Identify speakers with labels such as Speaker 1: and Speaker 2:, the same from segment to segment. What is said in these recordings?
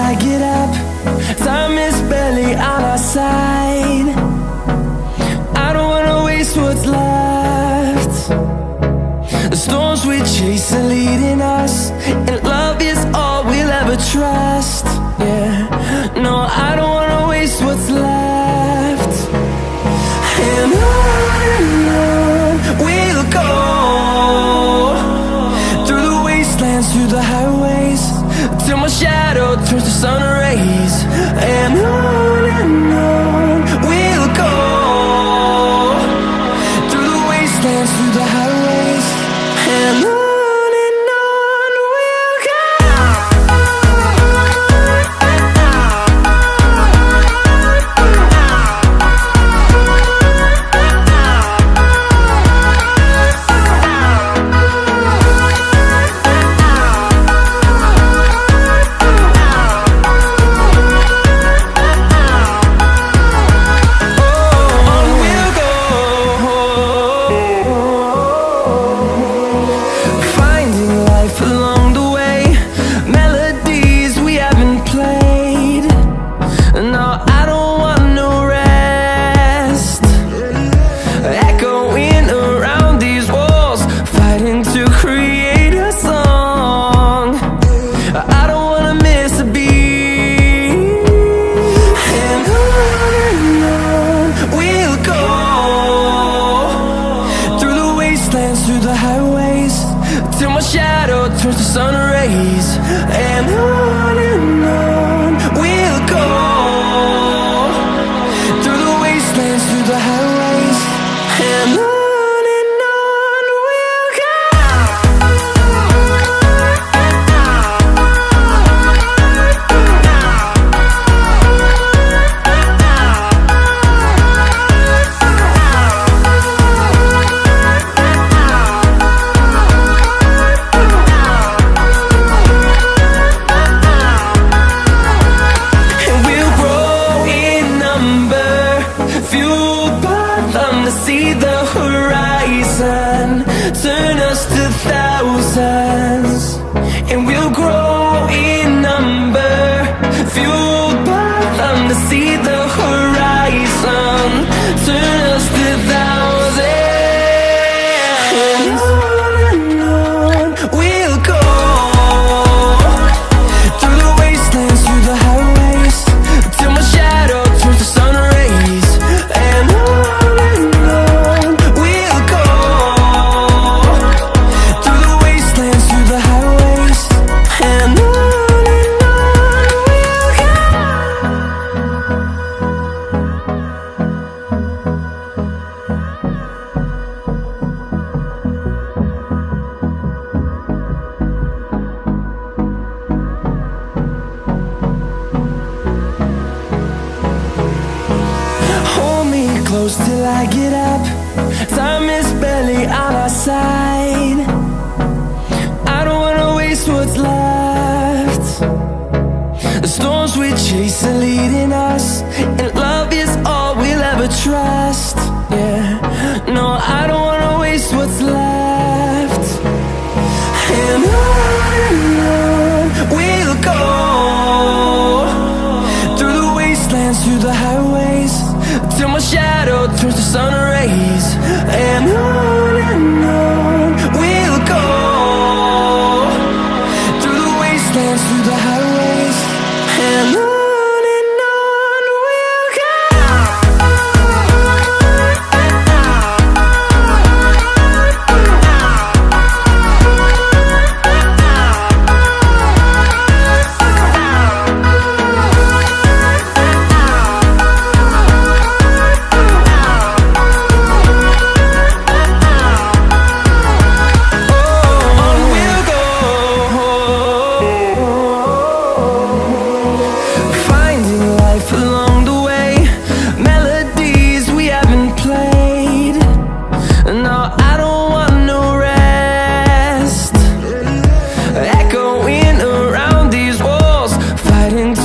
Speaker 1: I get up. Time is barely on our side. I don't wanna waste what's left. The storms we chase are leading us, and love is all we'll ever trust. Yeah, no, I don't wanna waste what's left. And on we'll go, through the wastelands, through the highways, till my shadow turns to sun rays. And on we'll go, through the wastelands, through the highways, and on we'll go. Through the highways, till my shadow turns to sun rays. And on we'll go, through the wastelands, through the highways, and on we'll go. To see the horizon turn us to thousands, and we'll grow in number, fueled by them. To see the horizon turn us to thousands, and on we'll go, through the wastelands, through the highways, till my shadow turns to sun rays. And close till I get up. Time is barely on our side. I don't wanna waste what's left. The storms we chase are leading us, and love is all we'll ever trust. Yeah, no, I don't wanna waste what's left. And on we'll go, through the wastelands, through the highways, till my shadow turns to sun rays. And on we'll go, through the wastelands, through the highways, and on we'll go.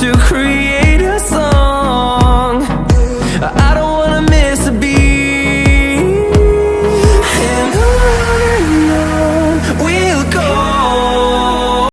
Speaker 1: to create a song. I don't wanna miss a beat.